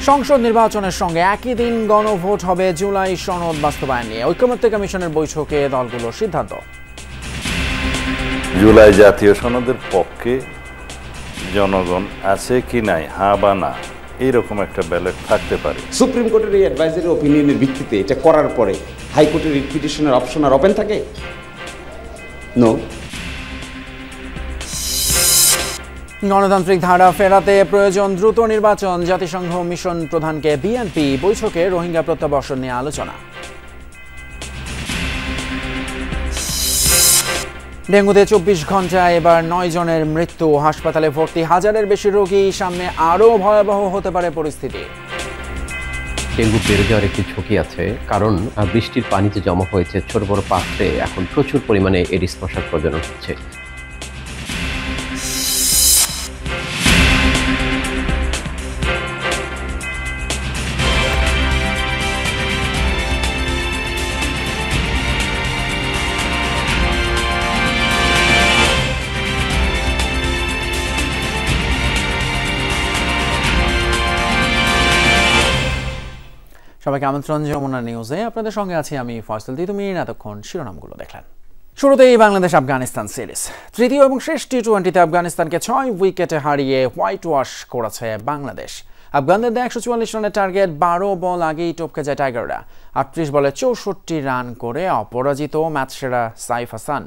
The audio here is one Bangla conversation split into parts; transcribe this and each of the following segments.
সংসদ নির্বাচনের সঙ্গে একই দিন গণভোট হবে জুলাই সনদ বাস্তবায়ন নিয়ে ঐকমত্য কমিশনের বৈঠকে দলগুলোর সিদ্ধান্ত। জুলাই জাতীয় সনদের পক্ষে জনগণ আছে কি নাই, হ্যাঁ বা না, এইরকম একটা ব্যালট থাকতে পারে। সুপ্রিম কোর্টের এই অ্যাডভাইজারি ওপিনিয়নের ভিত্তিতে এটা করার পরে হাইকোর্টের রিট পিটিশনের অপশন আর ওপেন থাকে? নো। গণতান্ত্রিক ধারা ফেরাতে প্রয়োজন দ্রুত নির্বাচন, জাতিসংঘ মিশন প্রধানকে বিএনপি বৈঠকে রোহিঙ্গা প্রত্যাবর্ষণ নিয়ে আলোচনা। ডেঙ্গুতে 24 ঘন্টায় এবার 9 জনের মৃত্যু, হাসপাতালে ভর্তি হাজারের বেশি রোগী, সামনে আরও ভয়াবহ হতে পারে পরিস্থিতি। ডেঙ্গু বেড়ে যাওয়ার একটি ঝুঁকি আছে, কারণ বৃষ্টির পানি যে জমা হয়েছে ছোট বড় পাত্রে এখন প্রচুর পরিমাণে এডিস মশার প্রজনন হচ্ছে। সবাইকে আমন্ত্রণ যমুনা নিউজে, আপনাদের সঙ্গে আছি আমি ফয়সাল তিতুমির। এতক্ষণ শিরোনামগুলো দেখলেন। শুরুতেই বাংলাদেশ আফগানিস্তান সিরিজ। তৃতীয় এবং শেষ টি-20তে আফগানিস্তানকে 6 উইকেটে হারিয়ে হোয়াইট ওয়াশ করেছে বাংলাদেশ। আফগানদের 144 রানের টার্গেট, 12 বল আগেই টপকে যায় টাইগাররা। 38 বলে 64 রান করে অপরাজিত ম্যাচ সেরা সাইফ হাসান।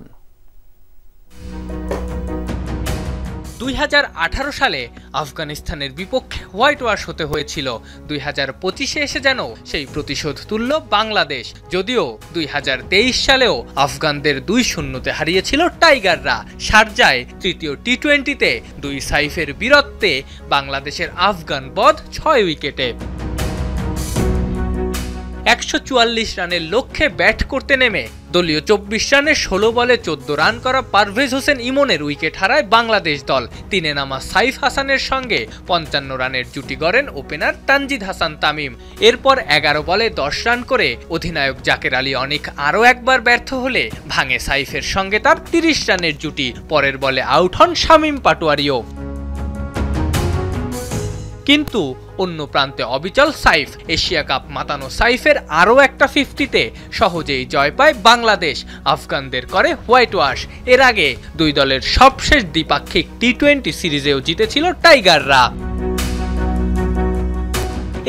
2018 সালে আফগানিস্তানের বিপক্ষে হোয়াইট ওয়াশ হতে হয়েছিল। 2025-এ এসে যেন সেই প্রতিশোধ তুলল বাংলাদেশ। যদিও 2023 সালেও আফগানদের 2-0-তে হারিয়েছিল টাইগাররা। শারজায় তৃতীয় টি-20তে 2 সাইফের বীরত্বে বাংলাদেশের আফগান বধ 6 উইকেটে। 144 রানের লক্ষ্যে ব্যাট করতে নেমে দলীয় 24 রানে 16 বলে 14 রান করা পারভেজ হোসেন ইমনের উইকেট হারায় বাংলাদেশ দল। 3-এ নামা সাইফ হাসানের সঙ্গে 55 রানের জুটি গড়েন ওপেনার তানজিদ হাসান তামিম। এরপর 11 বলে 10 রান করে অধিনায়ক জাকের আলী অনিক আরও একবার ব্যর্থ হলে ভাঙে সাইফের সঙ্গে তার 30 রানের জুটি। পরের বলে আউট হন শামীম পাটোয়ারিও। কিন্তু অন্য প্রান্তে অবিচল সাইফ। এশিয়া কাপ মাতানো সাইফের আরও একটা 50-তে সহজেই জয় পায় বাংলাদেশ। আফগানদের করে হোয়াইট ওয়াশ। এর আগে দুই দলের সবশেষ দ্বিপাক্ষিক টি-20 সিরিজেও জিতেছিল টাইগাররা।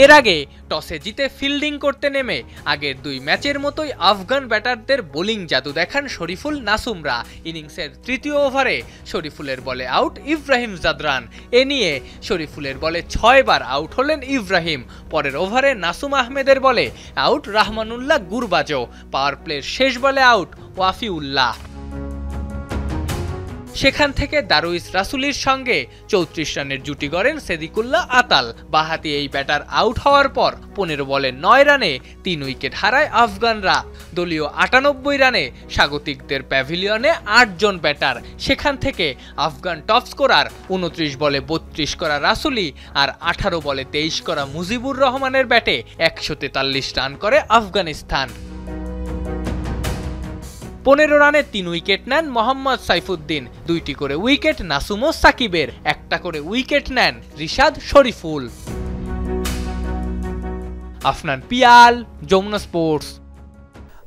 এর আগে টসে জিতে ফিল্ডিং করতে নেমে আগের 2 ম্যাচের মতোই আফগান ব্যাটারদের বোলিং জাদু দেখান শরীফুল নাসুমরা। ইনিংসের 3য় ওভারে শরীফুলের বলে আউট ইব্রাহিম জাদরান। এ নিয়ে শরীফুলের বলে 6 বার আউট হলেন ইব্রাহিম। পরের ওভারে নাসুম আহমেদের বলে আউট রাহমানুল্লাহ গুরবাজো। পাওয়ার প্লের শেষ বলে আউট ওয়াফিউল্লাহ। সেখান থেকে দারুইস রাসুলির সঙ্গে 34 রানের জুটি গড়েন সেদিকুল্লাহ আতাল। বাহাতি এই ব্যাটার আউট হওয়ার পর 15 বলে 9 রানে 3 উইকেট হারায় আফগানরা। দলীয় 98 রানে স্বাগতিকদের প্যাভিলিয়নে 8 জন ব্যাটার। সেখান থেকে আফগান টপ স্কোরার 29 বলে 32 করা রাসুলি আর 18 বলে 23 করা মুজিবুর রহমানের ব্যাটে 143 রান করে আফগানিস্তান। 15 রানে 3 উইকেট নেন মোহাম্মদ সাইফুদ্দিন। 2টি করে উইকেট নাসুম ও সাকিবের, 1টা করে উইকেট নেন রিশাদ শরীফুল। আফনান পিয়াল, যমুনা স্পোর্টস।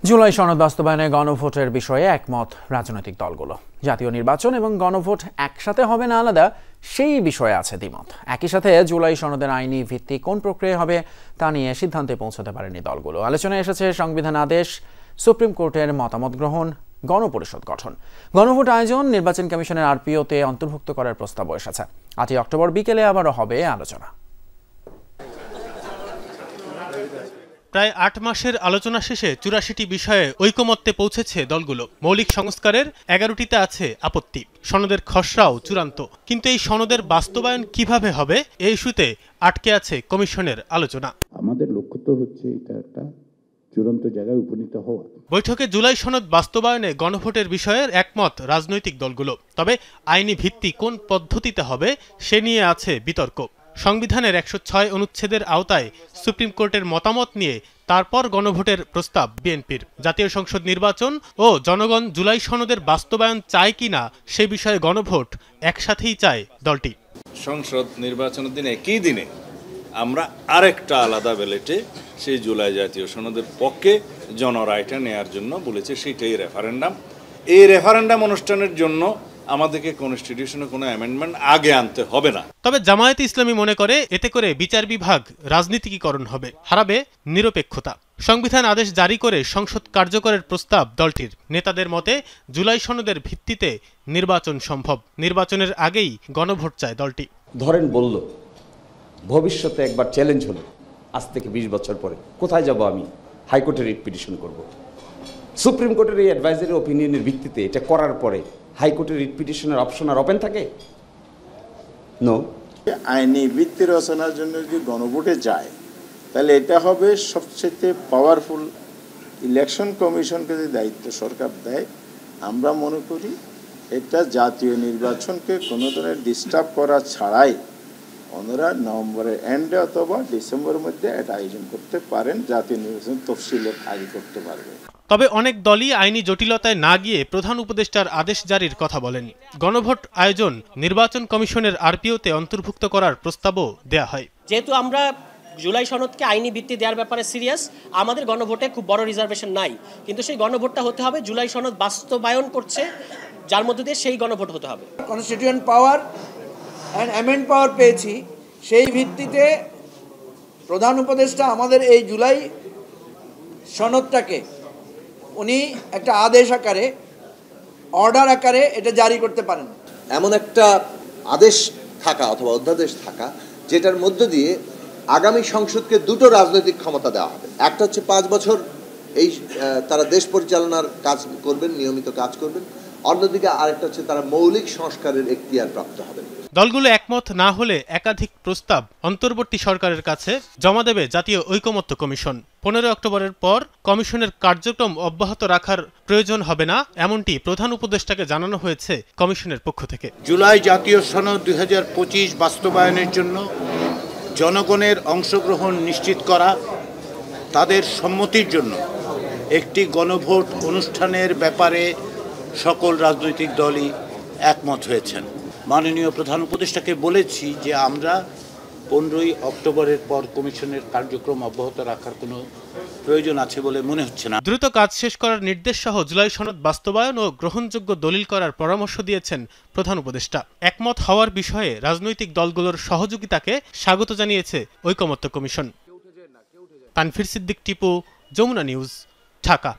জুলাই সনদ বাস্তবায়নে গণভোটের বিষয়ে একমত রাজনৈতিক দলগুলো। জাতীয় নির্বাচন এবং গণভোট একসাথে হবে না আলাদা, সেই বিষয়ে আছে দ্বিমত। একই সাথে জুলাই সনদের আইনি ভিত্তি কোন প্রক্রিয়া হবে তা নিয়ে সিদ্ধান্তে পৌঁছতে পারেনি দলগুলো। আলোচনায় এসেছে সংবিধান আদেশ, সুপ্রিম কোর্টের মতামত গ্রহণ, গণপরিষদ গঠন, গণভোট আয়োজন, নির্বাচন কমিশনের আরপিওতে অন্তর্ভুক্ত করার প্রস্তাবও এসেছে। 8 অক্টোবর বিকেলে আবারও হবে আলোচনা। প্রায় 8 মাসের আলোচনা শেষে 84টি বিষয়ে ঐকমত্যে পৌঁছেছে দলগুলো। মৌলিক সংস্কারের 11টিতে আছে আপত্তি। সনদের খসড়াও চূড়ান্ত, কিন্তু এই সনদের বাস্তবায়ন কিভাবে হবে এই ইস্যুতে আটকে আছে কমিশনের আলোচনা। আমাদের লক্ষ্য তো হচ্ছে এটা একটা চূড়ান্ত জায়গায় উপনীত হওয়া। বৈঠকে জুলাই সনদ বাস্তবায়নে গণভোটের বিষয়ে একমত রাজনৈতিক দলগুলো। তবে আইনি ভিত্তি কোন পদ্ধতিতে হবে সে নিয়ে আছে বিতর্ক। সংবিধানের 106 অনুচ্ছেদের আওতায় সুপ্রিম কোর্টের মতামত নিয়ে তারপর গণভোটের প্রস্তাব বিএনপির। জাতীয় সংসদ নির্বাচন ও জনগণ জুলাই সনদের বাস্তবায়ন চায় কিনা সে বিষয়ে গণভোট একসাথেই চায় দলটি। সংসদ নির্বাচনের দিনে একই দিনে আমরা আরেকটা আলাদা ব্যালেটে সেই জুলাই জাতীয় সনদের পক্ষে জনরায়টা নেয়ার জন্য বলেছে, সেটাই রেফারেন্ডাম। এই রেফারেন্ডাম অনুষ্ঠানের জন্য আমাদেরকে কনস্টিটিউশনে কোনো অ্যামেন্ডমেন্ট আগে আনতে হবে না। তবে জামায়াতে ইসলামী মনে করে এতে করে বিচার বিভাগ রাজনীতিকীকরণ হবে, হারাবে নিরপেক্ষতা। সংবিধান আদেশ জারি করে সংসদ কার্যকরের প্রস্তাব দলটির নেতাদের মতে জুলাই সনদের ভিত্তিতে নির্বাচন সম্ভব। নির্বাচনের আগেই গণভোট চায় দলটি। ধরেন বলল ভবিষ্যতে একবার চ্যালেঞ্জ হলো, আজ থেকে 20 বছর পরে কোথায় যাব আমি? হাইকোর্টে রিট পিটিশন করব। সুপ্রিম কোর্টের এই অ্যাডভাইজারি ওপিনিয়নের ভিত্তিতে এটা করার পরে হাইকোর্টের রিট পিটিশনের অপশন আর ওপেন থাকে? নো। আইনি ভিত্তি রচনার জন্য যদি গণভোটে যায় তাহলে এটা হবে সবচেয়ে পাওয়ারফুল। ইলেকশন কমিশনকে যে দায়িত্ব সরকার দেয়, আমরা মনে করি এটা জাতীয় নির্বাচনকে কোনো ধরনের ডিস্টার্ব করা ছাড়াই ওনারা নভেম্বরের এন্ডে অথবা ডিসেম্বরের মধ্যে এটা আয়োজন করতে পারেন। জাতীয় নির্বাচন তফসিলের আগে করতে পারবে। তবে অনেক দলই আইনি জটিলতায় না গিয়ে প্রধান উপদেষ্টার আদেশ জারির কথা বলেন। গণভোট আয়োজন নির্বাচন কমিশনের আরপিওতে অন্তর্ভুক্ত করার প্রস্তাবও দেয়া হয়। যেহেতু আমরা জুলাই সনদকে আইনি ভিত্তি দেওয়ার ব্যাপারে সিরিয়াস, আমাদের গণভোটে খুব বড় রিজার্ভেশন নাই, কিন্তু সেই গণভোটটা হতে হবে জুলাই সনদ বাস্তবায়ন করছে, যার মধ্যে দিয়ে সেই গণভোট হতে হবে। কনস্টিটিউয়েন্ট পাওয়ার অ্যান্ড অ্যামেন্ড পাওয়ার পেয়েছি, সেই ভিত্তিতে প্রধান উপদেষ্টা আমাদের এই জুলাই সনদটাকে উনি একটা আদেশ আকারে, অর্ডার আকারে এটা জারি করতে পারেন। এমন একটা আদেশ থাকা অথবা অধ্যাদেশ থাকা যেটার মধ্য দিয়ে আগামী সংসদকে দুটো রাজনৈতিক ক্ষমতা দেওয়া হবে। একটা হচ্ছে 5 বছর এই তারা দেশ পরিচালনার কাজ করবেন, নিয়মিত কাজ করবেন। অন্যদিকে আরেকটা হচ্ছে তারা মৌলিক সংস্কারের এখতিয়ার প্রাপ্ত হবেন। দলগুলো একমত না হলে একাধিক প্রস্তাব অন্তর্বর্তী সরকারের কাছে জমা দেবে জাতীয় ঐকমত্য কমিশন। 15 অক্টোবরের পর কমিশনের কার্যক্রম অব্যাহত রাখার প্রয়োজন হবে না, এমনটি প্রধান উপদেষ্টাকে জানানো হয়েছে কমিশনের পক্ষ থেকে। জুলাই জাতীয় সনদ 2025 বাস্তবায়নের জন্য জনগণের অংশগ্রহণ নিশ্চিত করা, তাদের সম্মতির জন্য একটি গণভোট অনুষ্ঠানের ব্যাপারে সকল রাজনৈতিক দলই একমত হয়েছেন। মাননীয় প্রধান উপদেষ্টাকে বলেছি যে আমরা 15 অক্টোবরের পর কমিশনের কার্যক্রম অব্যাহত রাখার কোনো প্রয়োজন আছে বলে মনে হচ্ছে না। দ্রুত কাজ শেষ করার নির্দেশ সহ জুলাই সনদ বাস্তবায়ন ও গ্রহণযোগ্য দলিল করার পরামর্শ দিয়েছেন প্রধান উপদেষ্টা। একমত হওয়ার বিষয়ে রাজনৈতিক দলগুলোর সহযোগিতাকে স্বাগত জানিয়েছে ঐকমত্য কমিশন। তানফির সিদ্দিক টিপু, যমুনা নিউজ, ঢাকা।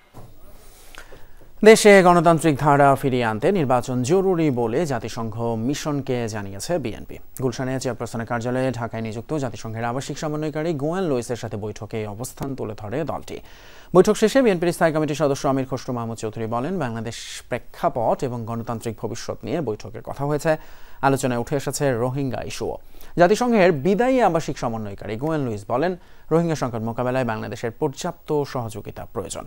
দেশে গণতান্ত্রিক ধারা ফিরিয়ে আনতে নির্বাচন জরুরি বলে জাতিসংঘ মিশনকে জানিয়েছে বিএনপি। গুলশানে চেয়ারপারসনের কার্যালয়ে ঢাকায় নিযুক্ত জাতিসংঘের আবাসিক সমন্বয়কারী গোয়েন লুইসের সাথে বৈঠকে এই অবস্থান তুলে ধরে দলটি। বৈঠক শেষে বিএনপির স্থায়ী কমিটির সদস্য আমির খসরু মাহমুদ চৌধুরী বলেন, বাংলাদেশ প্রেক্ষাপট এবং গণতান্ত্রিক ভবিষ্যৎ নিয়ে বৈঠকের কথা হয়েছে। আলোচনায় উঠে এসেছে রোহিঙ্গা ইস্যুও। জাতিসংঘের বিদায়ী আবাসিক সমন্বয়কারী গোয়েন লুইস বলেন, রোহিঙ্গা সংকট মোকাবেলায় বাংলাদেশের পর্যাপ্ত সহযোগিতা প্রয়োজন।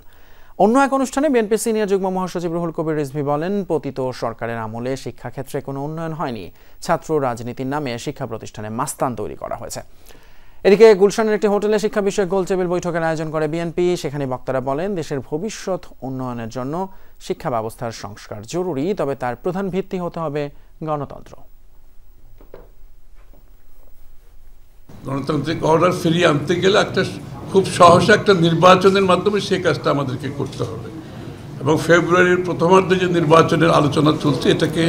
অন্য এক অনুষ্ঠানে বিএনপির সিনিয়র যুগ্ম মহাসচিব রুহুল কবির রিজভী বলেন, পতিত সরকারের আমলে শিক্ষাক্ষেত্রে কোনো উন্নয়ন হয়নি, ছাত্র রাজনীতির নামে শিক্ষা প্রতিষ্ঠানে মাস্তান তৈরি করা হয়েছে। এদিকে গুলশানের একটি হোটেলে শিক্ষা বিষয়ক গোলটেবিল বৈঠকের আয়োজন করে বিএনপি। সেখানে বক্তারা বলেন, দেশের ভবিষ্যৎ উন্নয়নের জন্য শিক্ষা ব্যবস্থার সংস্কার জরুরি, তবে তার প্রধান ভিত্তি হতে হবে গণতন্ত্র। গণতান্ত্রিক অর্ডার ফিরিয়ে আনতে গেলে একটা খুব সহসা একটা নির্বাচনের মাধ্যমে সেই কাজটা আমাদেরকে করতে হবে এবং ফেব্রুয়ারির প্রথমার্ধে যে নির্বাচনের আলোচনা চলছে এটাকে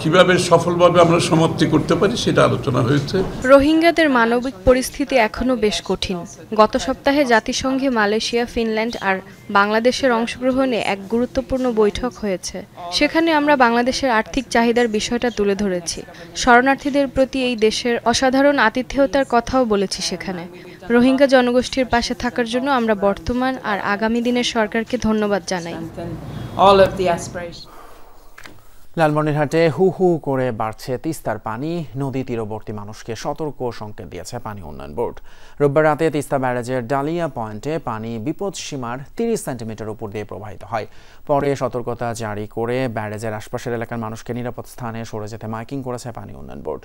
কিভাবে সফলভাবে আমরা সমাপ্তি করতে পারি সেটা আলোচনা হয়েছে। রোহিঙ্গাদের মানবিক পরিস্থিতি এখনো বেশ কঠিন। গত সপ্তাহে জাতিসংঘে মালয়েশিয়া, ফিনল্যান্ড আর বাংলাদেশের অংশগ্রহণে এক গুরুত্বপূর্ণ বৈঠক হয়েছে। সেখানে আমরা বাংলাদেশের আর্থিক চাহিদার বিষয়টা তুলে ধরেছি। শরণার্থীদের প্রতি এই দেশের অসাধারণ আতিথেয়তার কথাও বলেছি সেখানে। রোহিঙ্গা জনগোষ্ঠীর পাশে থাকার জন্য আমরা বর্তমান আর আগামী দিনের সরকারকে ধন্যবাদ জানাই। লালমনিরহাটে হু হু করে বাড়ছে তিস্তার পানি। নদী তীরবর্তী মানুষকে সতর্ক সংকেত দিয়েছে পানি উন্নয়ন বোর্ড। রোববার রাতে তিস্তা ব্যারেজের ডালিয়া পয়েন্টে পানি বিপদ সীমার 30 সেন্টিমিটার উপর দিয়ে প্রবাহিত হয়। পরে সতর্কতা জারি করে ব্যারেজের আশপাশের এলাকার মানুষকে নিরাপদ স্থানে সরে যেতে মাইকিং করেছে পানি উন্নয়ন বোর্ড।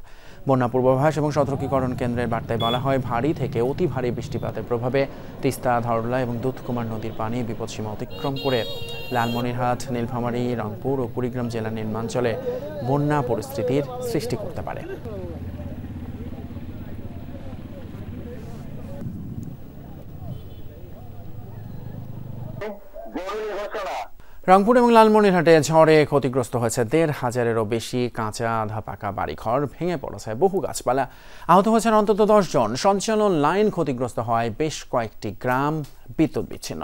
বন্যা পূর্বাভাস এবং সতর্কীকরণ কেন্দ্রের বার্তায় বলা হয়, ভারী থেকে অতি ভারী বৃষ্টিপাতের প্রভাবে তিস্তা, ধরলা এবং দুধকুমার নদীর পানি বিপদসীমা অতিক্রম করে লালমনিরহাট, নীলফামারী, রংপুর ও কুড়িগ্রাম জেলার নিম্নাঞ্চলে বন্যা পরিস্থিতির সৃষ্টি করতে পারে। রংপুর এবং লালমনিরহাটে ঝড়ে ক্ষতিগ্রস্ত হয়েছে ১৫০০-এরও বেশি কাঁচা আধা পাকা বাড়িঘর, ভেঙে পড়েছে বহু গাছপালা, আহত হয়েছেন অন্তত ১০ জন। সঞ্চালন লাইন ক্ষতিগ্রস্ত হয় বেশ কয়েকটি গ্রাম, বিদ্যুৎ বিচ্ছিন্ন।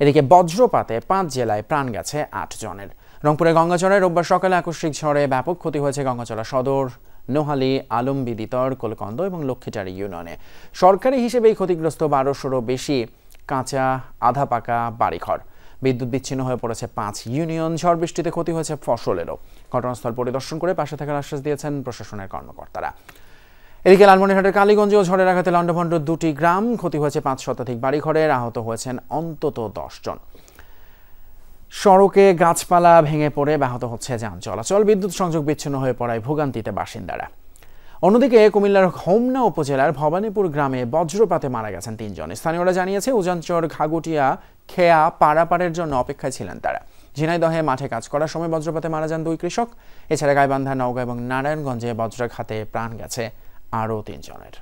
এদিকে বজ্রপাতে ৫ জেলায় প্রাণ গেছে ৮ জনের। রংপুরের গঙ্গাচড়ায় রোববার সকালে আকস্মিক ঝড়ে ব্যাপক ক্ষতি হয়েছে গঙ্গাচড়া সদর, নোহালী, আলমবিদিতর, কোলকন্দ এবং লক্ষ্মীটারি ইউনিয়নে। সরকারি হিসেবেই ক্ষতিগ্রস্ত ১২০০-রও বেশি কাঁচা আধা পাকা বাড়িঘর। বিদ্যুৎ বিচ্ছিন্ন হয়ে পড়েছে ৫ ইউনিয়ন। ঝড় বৃষ্টিতে ক্ষতি হয়েছে ফসলেরও। ঘটনাস্থল পরিদর্শন করে পাশে থাকার আশ্বাস দিয়েছেন প্রশাসনের কর্মকর্তারা। এদিকে লালমনিরহাটের কালীগঞ্জেও ঝড়ের আঘাতে লণ্ডভণ্ড ২টি গ্রাম, ক্ষতি হয়েছে ৫ শতাধিক বাড়িঘরের, আহত হয়েছেন অন্তত ১০ জন। সড়কে গাছপালা ভেঙে পড়ে ব্যাহত হচ্ছে যান চলাচল, বিদ্যুৎ সংযোগ বিচ্ছিন্ন হয়ে পড়ায় ভোগান্তিতে বাসিন্দারা। অন্যদিকে কুমিল্লার হোমনা উপজেলার ভবানীপুর গ্রামে বজ্রপাতে মারা গেছেন ৩ জন। স্থানীয়রা জানিয়েছে উজানচর, ঘাগুটিয়া, খেয়া পারাপারের জন্য অপেক্ষায় ছিলেন তারা। ঝিনাইদহে মাঠে কাজ করার সময় বজ্রপাতে মারা যান ২ কৃষক। এছাড়া গাইবান্ধা, নওগাঁ এবং নারায়ণগঞ্জে বজ্রাঘাতে প্রাণ গেছে আরও ৩ জনের।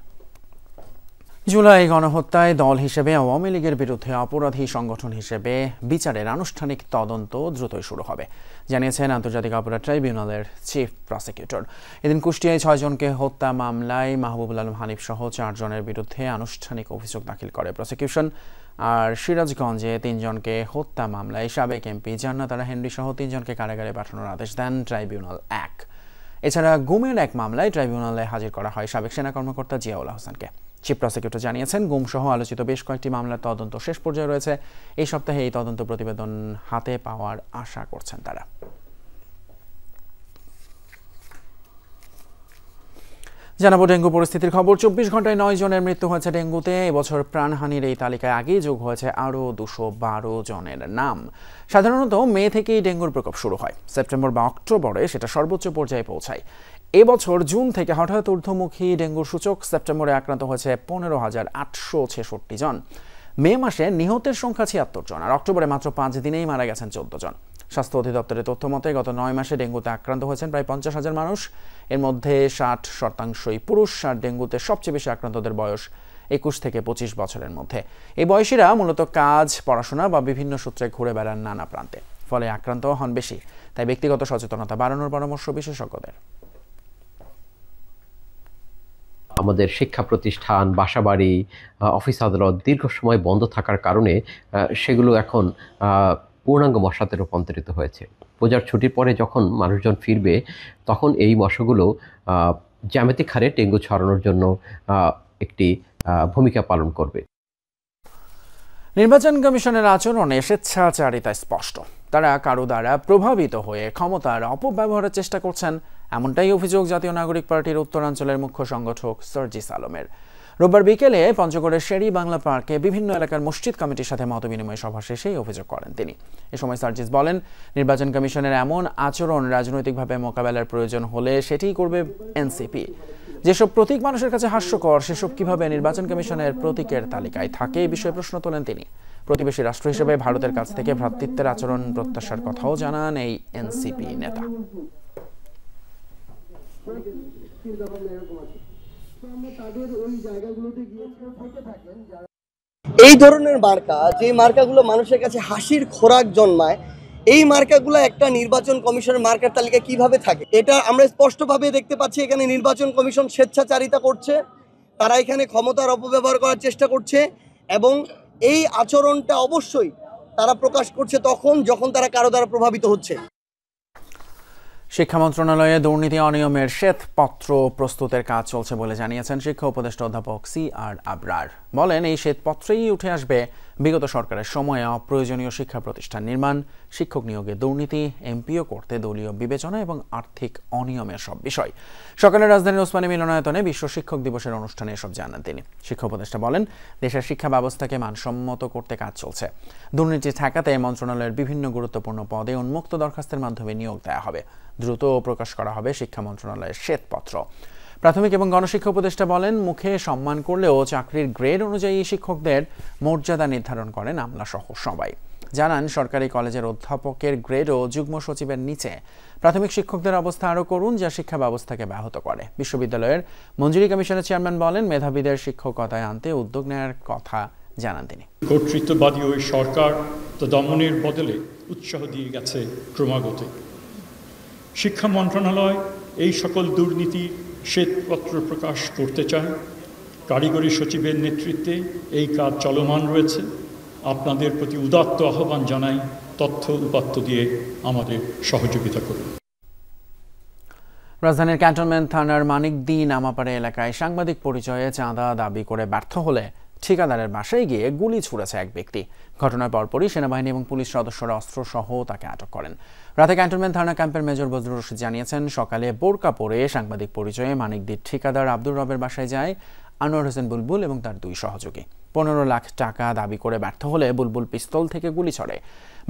জুলাই গণহত্যায় দল হিসেবে আওয়ামী লীগের বিরুদ্ধে অপরাধী সংগঠন হিসেবে বিচারের আনুষ্ঠানিক তদন্ত দ্রুতই শুরু হবে, জানিয়েছেন আন্তর্জাতিক অপরাধ ট্রাইব্যুনালের চিফ প্রসিকিউটর। এদিন কুষ্টিয়ায় ৬ জনকে হত্যা মামলায় মাহবুবুল আলম হানিফ সহ ৪ জনের বিরুদ্ধে আনুষ্ঠানিক অভিযোগ দাখিল করে প্রসিকিউশন। আর সিরাজগঞ্জে ৩ জনকে হত্যা মামলায় সাবেক এমপি জান্নাত আরা হেনরি সহ ৩ জনকে কারাগারে পাঠানোর আদেশ দেন ট্রাইব্যুনাল ১। এছাড়া গুমের এক মামলায় ট্রাইব্যুনালে হাজির করা হয় সাবেক সেনা কর্মকর্তা জিয়াউল হোসেনকে। চিফ প্রসিকিউটর জানিয়েছেন, গুমসহ আলোচিত বেশ কয়েকটি মামলার তদন্ত শেষ পর্যায়ে রয়েছে। এই সপ্তাহে এই তদন্ত প্রতিবেদন হাতে পাওয়ার আশা করছেন তারা। জানাবো ডেঙ্গু পরিস্থিতির খবর। ২৪ ঘন্টায় ৯ জনের মৃত্যু হয়েছে ডেঙ্গুতে। এবছর প্রাণহানির এই তালিকায় আগেই যোগ হয়েছে আরও ২১২ জনের নাম। সাধারণত মে থেকেই ডেঙ্গুর প্রকোপ শুরু হয়, সেপ্টেম্বর বা অক্টোবরে সেটা সর্বোচ্চ পর্যায়ে পৌঁছায়। এবছর জুন থেকে হঠাৎ ঊর্ধ্বমুখী ডেঙ্গুর সূচক। সেপ্টেম্বরে আক্রান্ত হয়েছে ১৫,৮৬৬ জন। মে মাসে নিহতের সংখ্যা ৭৬ জন, আর অক্টোবরে মাত্র ৫ দিনেই মারা গেছেন ১৪ জন। স্বাস্থ্য অধিদপ্তরের তথ্য মতে গত ৯ মাসে ডেঙ্গুতে আক্রান্ত হয়েছেন প্রায় ৫০,০০০ মানুষ। এর মধ্যে ৬০% পুরুষ, আর ডেঙ্গুতে সবচেয়ে বেশি আক্রান্তদের বয়স ২১ থেকে ২৫ বছরের মধ্যে। এই বয়সীরা মূলত কাজ, পড়াশোনা বা বিভিন্ন সূত্রে ঘুরে বেড়ান নানা প্রান্তে, ফলে আক্রান্ত হন বেশি। তাই ব্যক্তিগত সচেতনতা বাড়ানোর পরামর্শ বিশেষজ্ঞদের। আমাদের শিক্ষা প্রতিষ্ঠান, বাসাবাড়ি, অফিস আদালত দীর্ঘ সময় বন্ধ থাকার কারণে সেগুলো এখন পূর্ণাঙ্গ মশাতে রূপান্তরিত হয়েছে। পূজার ছুটির পরে যখন মানুষজন ফিরবে, তখন এই মশাগুলো জ্যামিতিক হারে ডেঙ্গু ছড়ানোর জন্য একটি ভূমিকা পালন করবে। নির্বাচন কমিশনের আচরণে স্বেচ্ছাচারিতা স্পষ্ট। তারা কারো দ্বারা প্রভাবিত হয়ে ক্ষমতার অপব্যবহারের চেষ্টা করছেন, এমনটাই অভিযোগ জাতীয় নাগরিক পার্টির উত্তরাঞ্চলের মুখ্য সংগঠক সার্জিস আলমের। রোববার বিকেলে পঞ্চগড়ের শেরি বাংলা পার্কে বিভিন্ন এলাকার মসজিদ কমিটির সাথে মতবিনিময় সভা শেষেই অভিযোগ করেন তিনি। এ সময় সার্জিস বলেন, নির্বাচন কমিশনের এমন আচরণ রাজনৈতিকভাবে মোকাবেলার প্রয়োজন হলে সেটিই করবে এনসিপি। যেসব প্রতীক মানুষের কাছে হাস্যকর, সেসব কিভাবে নির্বাচন কমিশনের প্রতীকের তালিকায় থাকে, এই বিষয়ে প্রশ্ন তোলেন তিনি। প্রতিবেশী রাষ্ট্র হিসেবে ভারতের কাছ থেকে ভ্রাতৃত্বের আচরণ প্রত্যাশার কথাও জানান এই এনসিপি নেতা। এই ধরনের মার্কা, যে মার্কাগুলো মানুষের কাছে হাসির খোরাক জন্মায়, এই মার্কাগুলো একটা নির্বাচন কমিশনের মার্কার তালিকায় কিভাবে থাকে, এটা আমরা স্পষ্টভাবে দেখতে পাচ্ছি। এখানে নির্বাচন কমিশন স্বেচ্ছাচারিতা করছে, তারা এখানে ক্ষমতার অপব্যবহার করার চেষ্টা করছে, এবং এই আচরণটা অবশ্যই তারা প্রকাশ করছে তখন যখন তারা কারো দ্বারা প্রভাবিত হচ্ছে। শিক্ষা মন্ত্রণালয়ে দুর্নীতি অনিয়মের শ্বেতপত্র প্রস্তুতের কাজ চলছে বলে জানিয়েছেন শিক্ষা উপদেষ্টা অধ্যাপক CR আবরার। বলেন, এই শ্বেতপত্রেই উঠে আসবে বিগত সরকারের সময়ে অপ্রয়োজনীয় শিক্ষা প্রতিষ্ঠান নির্মাণ, শিক্ষক নিয়োগে দুর্নীতি, এমপিও করতে দলীয় বিবেচনা এবং আর্থিক অনিয়মের সব বিষয়। সকালে রাজধানীর ওসমানী মিলনায়তনে বিশ্ব শিক্ষক দিবসের অনুষ্ঠানে এসব জানান তিনি। শিক্ষা উপদেষ্টা বলেন, দেশের শিক্ষা ব্যবস্থাকে মানসম্মত করতে কাজ চলছে। দুর্নীতি ঠেকাতে মন্ত্রণালয়ের বিভিন্ন গুরুত্বপূর্ণ পদে উন্মুক্ত দরখাস্তের মাধ্যমে নিয়োগ দেওয়া হবে। দ্রুত প্রকাশ করা হবে শিক্ষা মন্ত্রণালয়ের শ্বেতপত্র। প্রাথমিক এবং গণশিক্ষা উপদেষ্টা বলেন, মুখে সম্মান করলেও চাকরির গ্রেড অনুযায়ী শিক্ষকদের মর্যাদা নির্ধারণ করেন আমলাসহ সবাই। জানান, সরকারি কলেজের অধ্যাপকের গ্রেডও যুগ্ম সচিবের নিচে। প্রাথমিক শিক্ষকদের অবস্থা আরও করুন, যা শিক্ষা ব্যবস্থাকে ব্যাহত করে। বিশ্ববিদ্যালয়ের মঞ্জুরি কমিশনের চেয়ারম্যান বলেন, মেধাবীদের শিক্ষকতায় আনতে উদ্যোগ নেওয়ার কথা জানান তিনি। কর্তৃত্ববাদী ওই সরকার তা দমনের বদলে উৎসাহ দিয়ে গেছে ক্রমাগত। শিক্ষা মন্ত্রণালয় এই সকল দুর্নীতি শ্বেতপত্র প্রকাশ করতে চায়। কারিগরি সচিবের নেতৃত্বে এই কাজ চলমান রয়েছে। আপনাদের প্রতি উদাত্ত আহ্বান জানাই, তথ্য উপাত্ত দিয়ে আমাদের সহযোগিতা করুন। রাজধানীর ক্যান্টনমেন্ট থানার মানিকদি নামাপাড়া এলাকায় সাংবাদিক পরিচয়ে চাঁদা দাবি করে ব্যর্থ হলে ঠিকাদারের বাসায় গিয়ে গুলি ছুড়েছে এক ব্যক্তি। ঘটনার পরপরই সেনাবাহিনী এবং পুলিশ সদস্যরা অস্ত্রসহ তাকে আটক করেন। রাতে ক্যান্টনমেন্ট থানা ক্যাম্পের মেজর বজরুল রশিদ জানিয়েছেন, সকালে বোরকা পরে সাংবাদিক পরিচয়ে মানিকদির ঠিকাদার আব্দুর রবের বাসায় যায় আনোয়ার হোসেন বুলবুল এবং তার 2 সহযোগী। 15 লাখ টাকা দাবি করে ব্যর্থ হলে বুলবুল পিস্তল থেকে গুলি ছড়ে।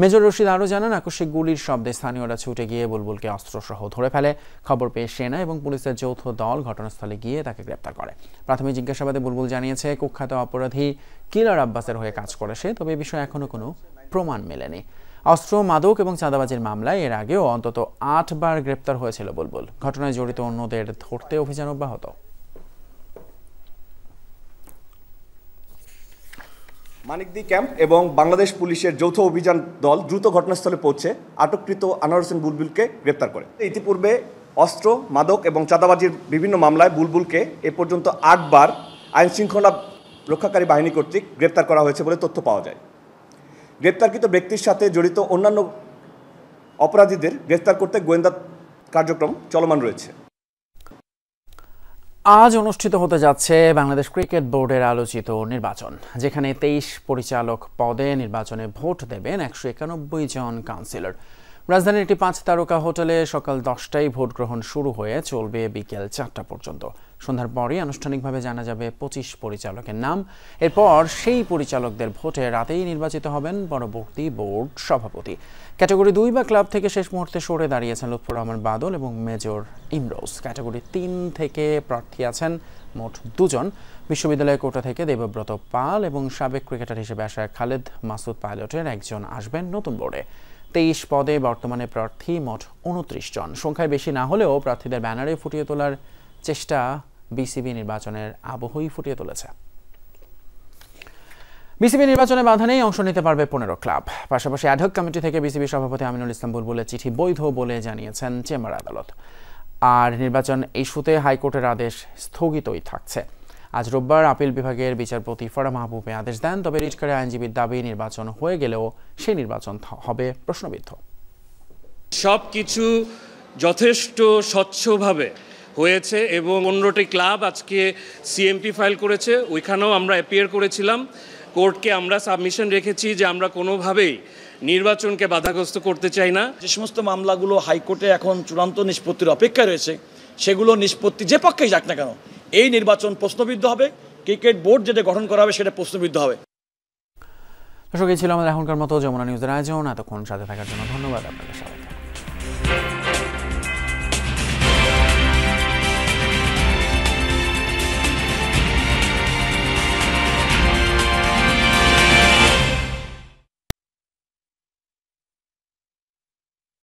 মেজর রশিদ আরও জানান, আকস্মিক গুলির শব্দে স্থানীয়রা ছুটে গিয়ে বুলবুলকে অস্ত্রসহ ধরে ফেলে। খবর পেয়ে সেনা এবং পুলিশের যৌথ দল ঘটনাস্থলে গিয়ে তাকে গ্রেপ্তার করে। প্রাথমিক জিজ্ঞাসাবাদে বুলবুল জানিয়েছে, কুখ্যাত অপরাধী কিলার আব্বাসের হয়ে কাজ করে সে, তবে এ বিষয়ে এখনও কোনো প্রমাণ মেলেনি। অস্ত্র, মাদক এবং চাঁদাবাজির মামলায় এর আগেও অন্তত 8 বার গ্রেপ্তার হয়েছিল বুলবুল। ঘটনায় জড়িত অন্যদের ধরতে অভিযান অব্যাহত। মানিকদি ক্যাম্প এবং বাংলাদেশ পুলিশের যৌথ অভিযান দল দ্রুত ঘটনাস্থলে পৌঁছে আটককৃত আনোয়ার হোসেন বুলবুলকে গ্রেপ্তার করে। ইতিপূর্বে অস্ত্র, মাদক এবং চাঁদাবাজির বিভিন্ন মামলায় বুলবুলকে এ পর্যন্ত 8 বার আইনশৃঙ্খলা রক্ষাকারী বাহিনী কর্তৃক গ্রেপ্তার করা হয়েছে বলে তথ্য পাওয়া যায়। গ্রেপ্তারকৃত ব্যক্তির সাথে জড়িত অন্যান্য অপরাধীদের গ্রেপ্তার করতে গোয়েন্দা কার্যক্রম চলমান রয়েছে। আজ অনুষ্ঠিত হতে যাচ্ছে বাংলাদেশ ক্রিকেট বোর্ডের আলোচিত নির্বাচন, যেখানে 23 পরিচালক পদে নির্বাচনে ভোট দেবেন 191 জন কাউন্সিলর। রাজধানীর একটি 5 তারকা হোটেলে সকাল 10টায় ভোট গ্রহণ শুরু হয়ে চলবে বিকেল 4টা পর্যন্ত। সন্ধ্যার পরই আনুষ্ঠানিকভাবে জানা যাবে 25 পরিচালকের নাম। এরপর সেই পরিচালকদের ভোটে রাতেই নির্বাচিত হবেন পরবর্তী বোর্ড সভাপতি। ক্যাটাগরি 2 বা ক্লাব থেকে শেষ মুহূর্তে সরে দাঁড়িয়েছেন লুৎফর রহমান বাদল এবং মেজর ইমরোজ। ক্যাটাগরি 3 থেকে প্রার্থী আছেন মোট 2 জন। বিশ্ববিদ্যালয় কোটা থেকে দেবব্রত পাল এবং সাবেক ক্রিকেটার হিসেবে আসা খালেদ মাসুদ পাইলটের একজন আসবেন নতুন বোর্ডে। 23 পদে বর্তমানে প্রার্থী মোট 29 জন। সংখ্যায় বেশি না হলেও প্রার্থীদের ব্যানারে ফুটিয়ে তোলার চেষ্টা বিসিবি নির্বাচনের আবহই ফুটিয়ে তুলেছে। বিসিবি নির্বাচনে বাধা নেই, অংশ নিতে পারবে 15 ক্লাব। পাশাপাশি অ্যাডহক কমিটি থেকে বিসিবি সভাপতি আমিনুল ইসলাম বুলবুলের চিঠি বৈধ বলে জানিয়েছেন চেম্বার আদালত। আর নির্বাচন ইস্যুতে হাইকোর্টের আদেশ স্থগিতই থাকছে। আজ রোববার আপিল বিভাগের বিচারপতি ফরা মাহবুবে আদেশ দেন, তবে রিটকারী আইনজীবীর দাবি নির্বাচন হয়ে গেলেও সেই নির্বাচন হবে প্রশ্নবিদ্ধ। সবকিছু যথেষ্ট স্বচ্ছভাবে হয়েছে এবং 15টি ক্লাব আজকে সিএমপি ফাইল করেছে, ওইখানেও আমরা অ্যাপিয়ার করেছিলাম। কোর্টকে আমরা সাবমিশন রেখেছি যে আমরা কোনোভাবেই নির্বাচনকে বাধাগ্রস্ত করতে চাই না। যে সমস্ত মামলাগুলো হাইকোর্টে এখন চূড়ান্ত নিষ্পত্তির অপেক্ষায় রয়েছে, সেগুলো নিষ্পত্তি যে পক্ষেই যাক না কেন, এই নির্বাচন প্রশ্নবিদ্ধ হবে। ক্রিকেট বোর্ড যেটা গঠন করা হবে সেটা প্রশ্নবিদ্ধ হবে। দর্শক, এই ছিল আমাদের এখনকার মতো যমুনা নিউজের আয়োজন। এতক্ষণ সাথে থাকার জন্য ধন্যবাদ আপনাদের সবাইকে।